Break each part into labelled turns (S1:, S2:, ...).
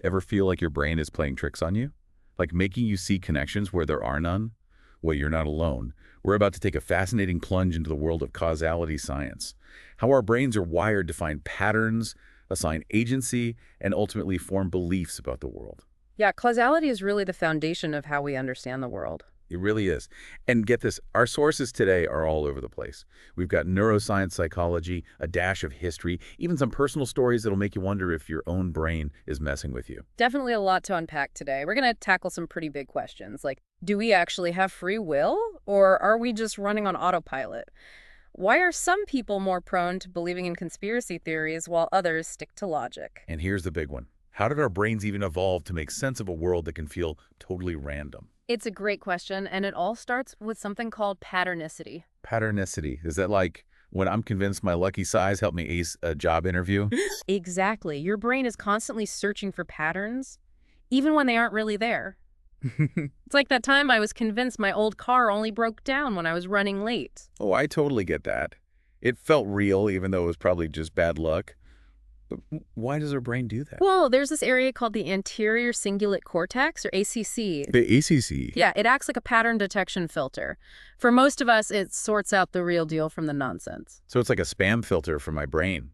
S1: Ever feel like your brain is playing tricks on you? Like making you see connections where there are none? Well, you're not alone. We're about to take a fascinating plunge into the world of causality science. How our brains are wired to find patterns, assign agency, and ultimately form beliefs about the world.
S2: Yeah, causality is really the foundation of how we understand the world.
S1: It really is. And get this, our sources today are all over the place. We've got neuroscience, psychology, a dash of history, even some personal stories that'll make you wonder if your own brain is messing with you.
S2: Definitely a lot to unpack today. We're going to tackle some pretty big questions like, do we actually have free will, or are we just running on autopilot? Why are some people more prone to believing in conspiracy theories while others stick to logic?
S1: And here's the big one. How did our brains even evolve to make sense of a world that can feel totally random?
S2: It's a great question, and it all starts with something called patternicity.
S1: Patternicity. Is that like when I'm convinced my lucky size helped me ace a job interview?
S2: Exactly. Your brain is constantly searching for patterns, even when they aren't really there. It's like that time I was convinced my old car only broke down when I was running late.
S1: Oh, I totally get that. It felt real, even though it was probably just bad luck. But why does our brain do that?
S2: Well, there's this area called the anterior cingulate cortex, or ACC.
S1: The ACC.
S2: Yeah, it acts like a pattern detection filter. For most of us, it sorts out the real deal from the nonsense.
S1: So it's like a spam filter for my brain,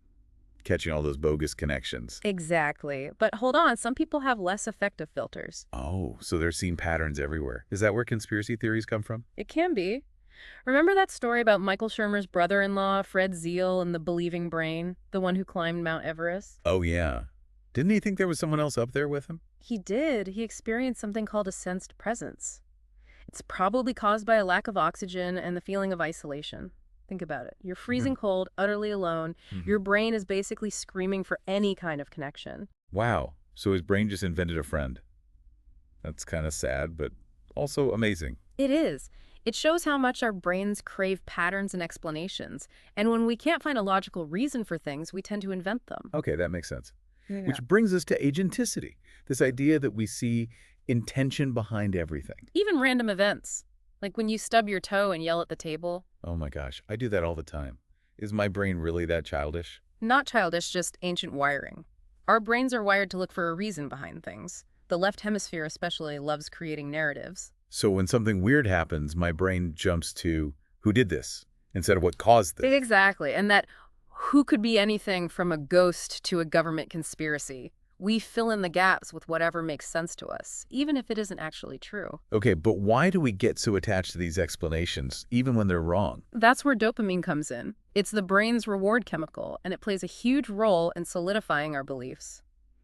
S1: catching all those bogus connections.
S2: Exactly. But hold on, some people have less effective filters.
S1: Oh, so they're seeing patterns everywhere. Is that where conspiracy theories come from?
S2: It can be. Remember that story about Michael Shermer's brother-in-law, Fred Zeal, and the believing brain, the one who climbed Mount Everest?
S1: Oh, yeah. Didn't he think there was someone else up there with him?
S2: He did. He experienced something called a sensed presence. It's probably caused by a lack of oxygen and the feeling of isolation. Think about it. You're freezing cold, utterly alone. Your brain is basically screaming for any kind of connection.
S1: Wow. So his brain just invented a friend. That's kind of sad, but also amazing.
S2: It is. It shows how much our brains crave patterns and explanations. And when we can't find a logical reason for things, we tend to invent them.
S1: Okay, that makes sense.
S2: Yeah.
S1: Which brings us to agenticity, this idea that we see intention behind everything.
S2: Even random events, like when you stub your toe and yell at the table.
S1: Oh my gosh, I do that all the time. Is my brain really that childish?
S2: Not childish, just ancient wiring. Our brains are wired to look for a reason behind things. The left hemisphere especially loves creating narratives.
S1: So when something weird happens, my brain jumps to, who did this? Instead of what caused this.
S2: Exactly, and that who could be anything from a ghost to a government conspiracy. We fill in the gaps with whatever makes sense to us, even if it isn't actually true.
S1: Okay, but why do we get so attached to these explanations, even when they're wrong?
S2: That's where dopamine comes in. It's the brain's reward chemical, and it plays a huge role in solidifying our beliefs.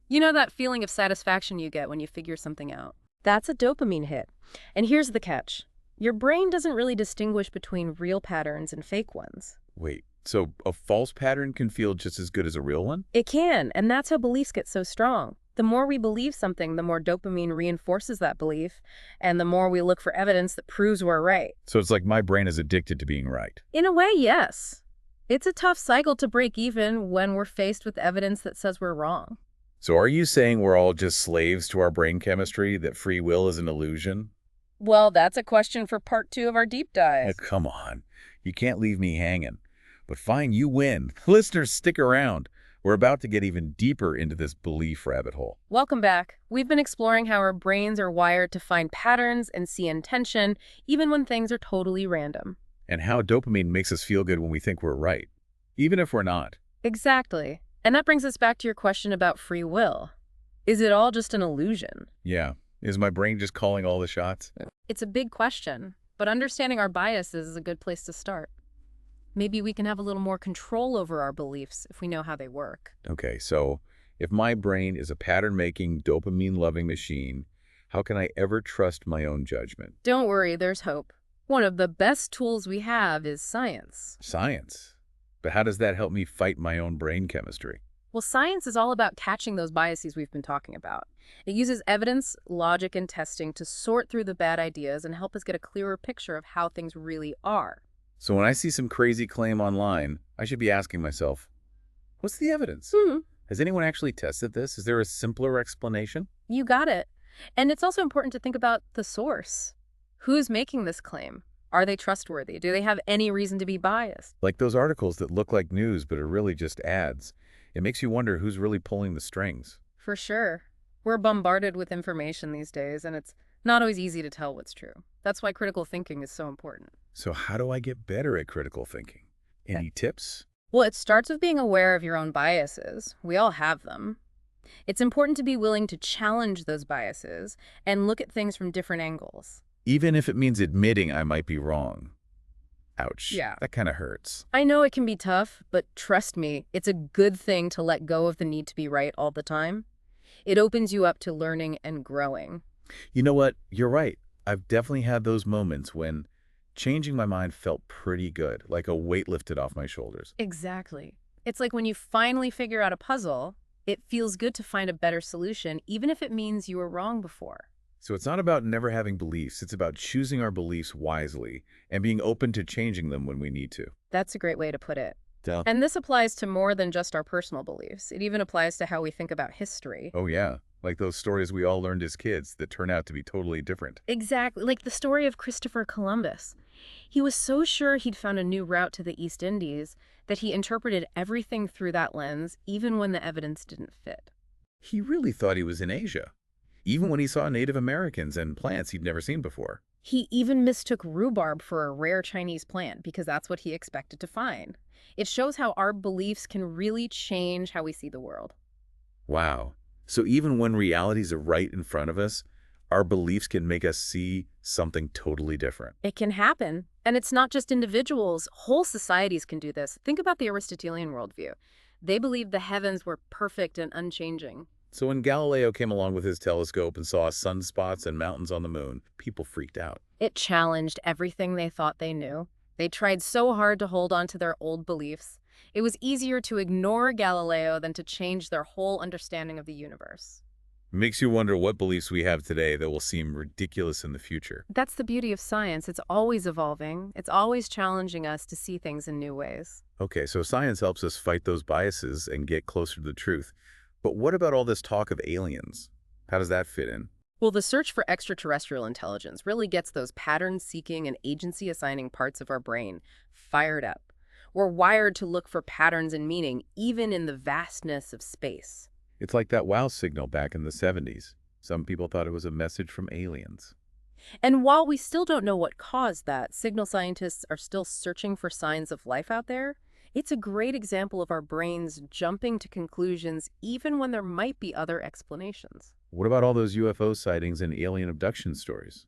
S2: You know that feeling of satisfaction you get when you figure something out? That's a dopamine hit. And here's the catch. Your brain doesn't really distinguish between real patterns and fake ones.
S1: Wait, so a false pattern can feel just as good as a real one?
S2: It can, and that's how beliefs get so strong. The more we believe something, the more dopamine reinforces that belief, and the more we look for evidence that proves we're right.
S1: So it's like my brain is addicted to being right.
S2: In a way, yes. It's a tough cycle to break even when we're faced with evidence that says we're wrong.
S1: So are you saying we're all just slaves to our brain chemistry, that free will is an illusion?
S2: Well, that's a question for part 2 of our deep dive.
S1: Come on. You can't leave me hanging. But fine, you win. Listeners, stick around. We're about to get even deeper into this belief rabbit hole.
S2: Welcome back. We've been exploring how our brains are wired to find patterns and see intention, even when things are totally random.
S1: And how dopamine makes us feel good when we think we're right, even if we're not.
S2: Exactly. And that brings us back to your question about free will. Is it all just an illusion?
S1: Yeah. Is my brain just calling all the shots?
S2: It's a big question, but understanding our biases is a good place to start. Maybe we can have a little more control over our beliefs if we know how they work.
S1: Okay, so if my brain is a pattern-making, dopamine-loving machine, how can I ever trust my own judgment?
S2: Don't worry, there's hope. One of the best tools we have is science.
S1: Science. But how does that help me fight my own brain chemistry?
S2: Well, science is all about catching those biases we've been talking about. It uses evidence, logic, and testing to sort through the bad ideas and help us get a clearer picture of how things really are.
S1: So when I see some crazy claim online, I should be asking myself, what's the evidence? Has anyone actually tested this? Is there a simpler explanation?
S2: You got it. And it's also important to think about the source. Who's making this claim? Are they trustworthy? Do they have any reason to be biased?
S1: Like those articles that look like news but are really just ads. It makes you wonder who's really pulling the strings.
S2: For sure. We're bombarded with information these days, and it's not always easy to tell what's true. That's why critical thinking is so important.
S1: So how do I get better at critical thinking? Any tips?
S2: Well, it starts with being aware of your own biases. We all have them. It's important to be willing to challenge those biases and look at things from different angles.
S1: Even if it means admitting I might be wrong. Ouch.
S2: Yeah.
S1: That kind of hurts.
S2: I know it can be tough, but trust me, it's a good thing to let go of the need to be right all the time. It opens you up to learning and growing.
S1: You know what? You're right. I've definitely had those moments when changing my mind felt pretty good, like a weight lifted off my shoulders.
S2: Exactly. It's like when you finally figure out a puzzle, it feels good to find a better solution, even if it means you were wrong before.
S1: So it's not about never having beliefs. It's about choosing our beliefs wisely and being open to changing them when we need to.
S2: That's a great way to put it.
S1: Del-
S2: And this applies to more than just our personal beliefs. It even applies to how we think about history.
S1: Oh, yeah. Like those stories we all learned as kids that turn out to be totally different.
S2: Exactly, like the story of Christopher Columbus. He was so sure he'd found a new route to the East Indies that he interpreted everything through that lens, even when the evidence didn't fit.
S1: He really thought he was in Asia, even when he saw Native Americans and plants he'd never seen before.
S2: He even mistook rhubarb for a rare Chinese plant because that's what he expected to find. It shows how our beliefs can really change how we see the world.
S1: Wow. So even when realities are right in front of us, our beliefs can make us see something totally different.
S2: It can happen. And it's not just individuals. Whole societies can do this. Think about the Aristotelian worldview. They believed the heavens were perfect and unchanging.
S1: So when Galileo came along with his telescope and saw sunspots and mountains on the moon, people freaked out.
S2: It challenged everything they thought they knew. They tried so hard to hold on to their old beliefs. It was easier to ignore Galileo than to change their whole understanding of the universe.
S1: Makes you wonder what beliefs we have today that will seem ridiculous in the future.
S2: That's the beauty of science. It's always evolving. It's always challenging us to see things in new ways.
S1: Okay, so science helps us fight those biases and get closer to the truth. But what about all this talk of aliens? How does that fit in?
S2: Well, the search for extraterrestrial intelligence really gets those pattern-seeking and agency-assigning parts of our brain fired up. We're wired to look for patterns and meaning, even in the vastness of space.
S1: It's like that wow signal back in the 70s. Some people thought it was a message from aliens.
S2: And while we still don't know what caused that, signal scientists are still searching for signs of life out there. It's a great example of our brains jumping to conclusions even when there might be other explanations.
S1: What about all those UFO sightings and alien abduction stories?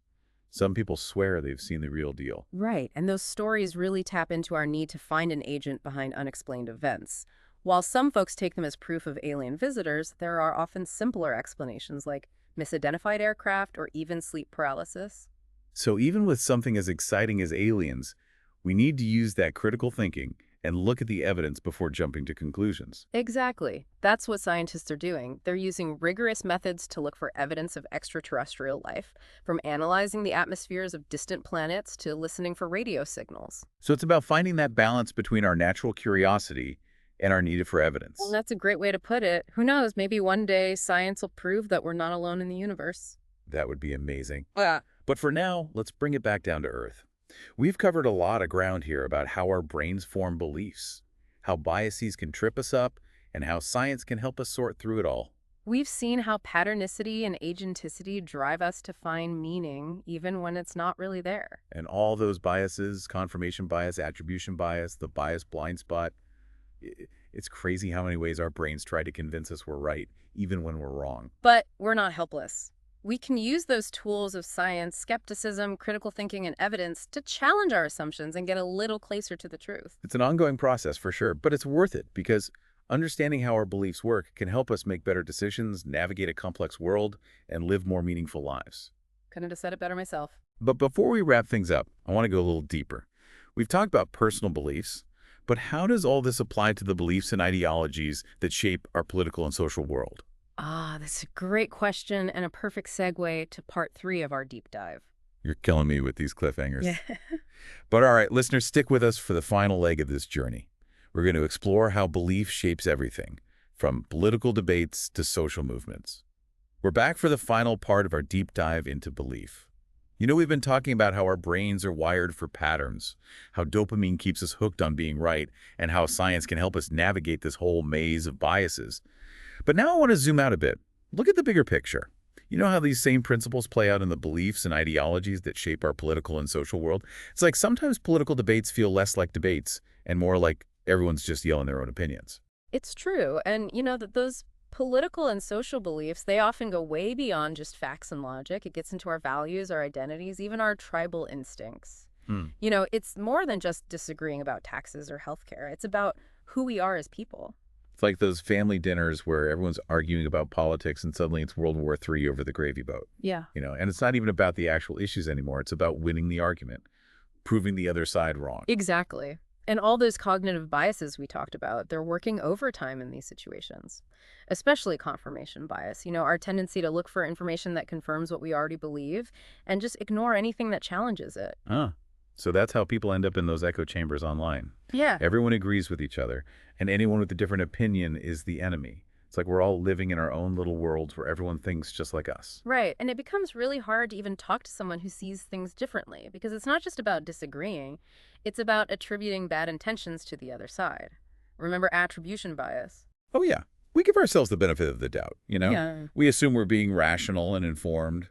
S1: Some people swear they've seen the real deal.
S2: Right, and those stories really tap into our need to find an agent behind unexplained events. While some folks take them as proof of alien visitors, there are often simpler explanations like misidentified aircraft or even sleep paralysis.
S1: So even with something as exciting as aliens, we need to use that critical thinking and look at the evidence before jumping to conclusions.
S2: Exactly. That's what scientists are doing. They're using rigorous methods to look for evidence of extraterrestrial life, from analyzing the atmospheres of distant planets to listening for radio signals.
S1: So it's about finding that balance between our natural curiosity and our need for evidence.
S2: Well, that's a great way to put it. Who knows, maybe one day science will prove that we're not alone in the universe.
S1: That would be amazing.
S2: Yeah.
S1: But for now, let's bring it back down to Earth. We've covered a lot of ground here about how our brains form beliefs, how biases can trip us up, and how science can help us sort through it all.
S2: We've seen how patternicity and agenticity drive us to find meaning even when it's not really there.
S1: And all those biases, confirmation bias, attribution bias, the bias blind spot, it's crazy how many ways our brains try to convince us we're right, even when we're wrong.
S2: But we're not helpless. We can use those tools of science, skepticism, critical thinking, and evidence to challenge our assumptions and get a little closer to the truth.
S1: It's an ongoing process for sure, but it's worth it because understanding how our beliefs work can help us make better decisions, navigate a complex world, and live more meaningful lives.
S2: Couldn't have said it better myself.
S1: But before we wrap things up, I want to go a little deeper. We've talked about personal beliefs, but how does all this apply to the beliefs and ideologies that shape our political and social world?
S2: That's a great question and a perfect segue to part 3 of our deep dive.
S1: You're killing me with these cliffhangers.
S2: Yeah.
S1: But all right, listeners, stick with us for the final leg of this journey. We're going to explore how belief shapes everything, from political debates to social movements. We're back for the final part of our deep dive into belief. You know, we've been talking about how our brains are wired for patterns, how dopamine keeps us hooked on being right, and how science can help us navigate this whole maze of biases. But now I want to zoom out a bit. Look at the bigger picture. You know how these same principles play out in the beliefs and ideologies that shape our political and social world? It's like sometimes political debates feel less like debates and more like everyone's just yelling their own opinions.
S2: It's true. And you know that those political and social beliefs, they often go way beyond just facts and logic. It gets into our values, our identities, even our tribal instincts.
S1: Hmm.
S2: You know, it's more than just disagreeing about taxes or healthcare. It's about who we are as people.
S1: It's like those family dinners where everyone's arguing about politics and suddenly it's World War III over the gravy boat.
S2: Yeah.
S1: And it's not even about the actual issues anymore. It's about winning the argument, proving the other side wrong.
S2: Exactly. And all those cognitive biases we talked about, they're working overtime in these situations, especially confirmation bias. You know, our tendency to look for information that confirms what we already believe and just ignore anything that challenges it.
S1: So that's how people end up in those echo chambers online.
S2: Yeah.
S1: Everyone agrees with each other, and anyone with a different opinion is the enemy. It's like we're all living in our own little worlds where everyone thinks just like us.
S2: Right. And it becomes really hard to even talk to someone who sees things differently because it's not just about disagreeing, it's about attributing bad intentions to the other side. Remember attribution bias?
S1: Oh, yeah. We give ourselves the benefit of the doubt,
S2: Yeah.
S1: We assume we're being rational and informed,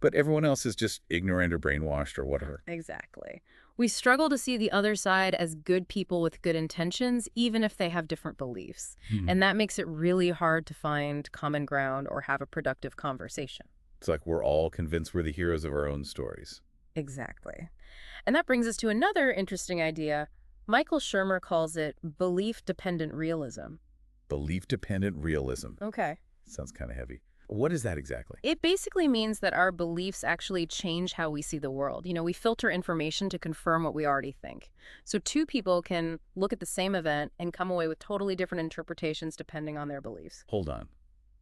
S1: but everyone else is just ignorant or brainwashed or whatever.
S2: Exactly. We struggle to see the other side as good people with good intentions, even if they have different beliefs. And that makes it really hard to find common ground or have a productive conversation.
S1: It's like we're all convinced we're the heroes of our own stories.
S2: Exactly. And that brings us to another interesting idea. Michael Shermer calls it belief-dependent realism.
S1: Belief-dependent realism.
S2: Okay.
S1: Sounds kind of heavy. What is that exactly?
S2: It basically means that our beliefs actually change how we see the world. You know, we filter information to confirm what we already think. So two people can look at the same event and come away with totally different interpretations depending on their beliefs.
S1: Hold on.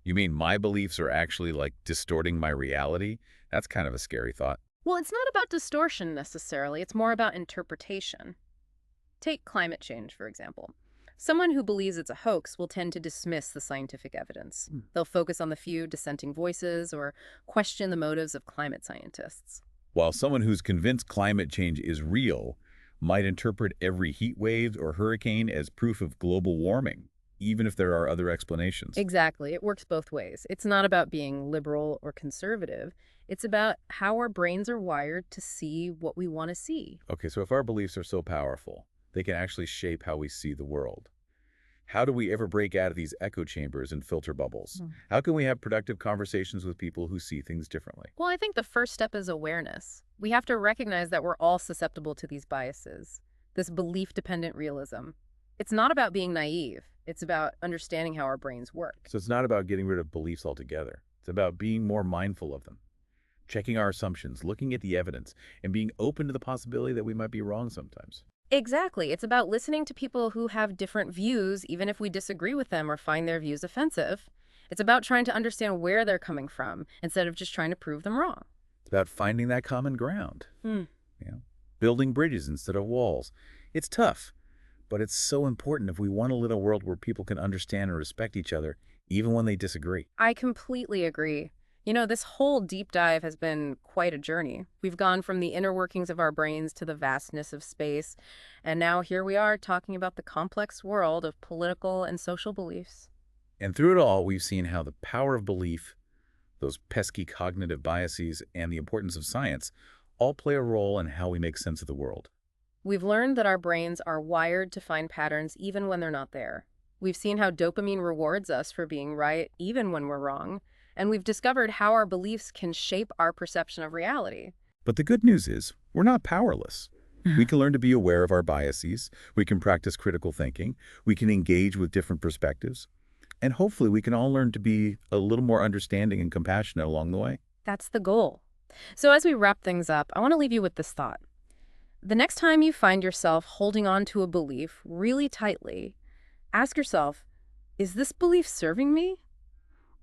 S1: You mean my beliefs are actually like distorting my reality? That's kind of a scary thought.
S2: Well, it's not about distortion necessarily. It's more about interpretation. Take climate change, for example. Someone who believes it's a hoax will tend to dismiss the scientific evidence. They'll focus on the few dissenting voices or question the motives of climate scientists.
S1: While someone who's convinced climate change is real might interpret every heat wave or hurricane as proof of global warming, even if there are other explanations.
S2: Exactly. It works both ways. It's not about being liberal or conservative. It's about how our brains are wired to see what we want to see.
S1: Okay, so if our beliefs are so powerful, they can actually shape how we see the world. How do we ever break out of these echo chambers and filter bubbles? How can we have productive conversations with people who see things differently?
S2: Well, I think the first step is awareness. We have to recognize that we're all susceptible to these biases, this belief-dependent realism. It's not about being naive. It's about understanding how our brains work.
S1: So it's not about getting rid of beliefs altogether. It's about being more mindful of them, checking our assumptions, looking at the evidence, and being open to the possibility that we might be wrong sometimes.
S2: Exactly. It's about listening to people who have different views, even if we disagree with them or find their views offensive. It's about trying to understand where they're coming from instead of just trying to prove them wrong.
S1: It's about finding that common ground, building bridges instead of walls. It's tough, but it's so important if we want to live in a world where people can understand and respect each other, even when they disagree.
S2: I completely agree. You know, this whole deep dive has been quite a journey. We've gone from the inner workings of our brains to the vastness of space, and now here we are talking about the complex world of political and social beliefs.
S1: And through it all, we've seen how the power of belief, those pesky cognitive biases, and the importance of science all play a role in how we make sense of the world.
S2: We've learned that our brains are wired to find patterns even when they're not there. We've seen how dopamine rewards us for being right even when we're wrong. And we've discovered how our beliefs can shape our perception of reality.
S1: But the good news is, we're not powerless. We can learn to be aware of our biases, we can practice critical thinking, we can engage with different perspectives, and hopefully we can all learn to be a little more understanding and compassionate along the way.
S2: That's the goal. So as we wrap things up, I want to leave you with this thought. The next time you find yourself holding on to a belief really tightly, ask yourself, is this belief serving me?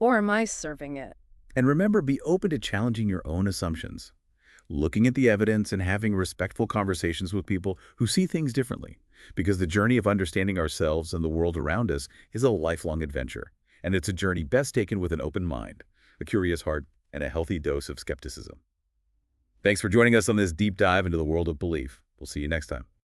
S2: Or am I serving it?
S1: And remember, be open to challenging your own assumptions, looking at the evidence and having respectful conversations with people who see things differently, because the journey of understanding ourselves and the world around us is a lifelong adventure, and it's a journey best taken with an open mind, a curious heart, and a healthy dose of skepticism. Thanks for joining us on this deep dive into the world of belief. We'll see you next time.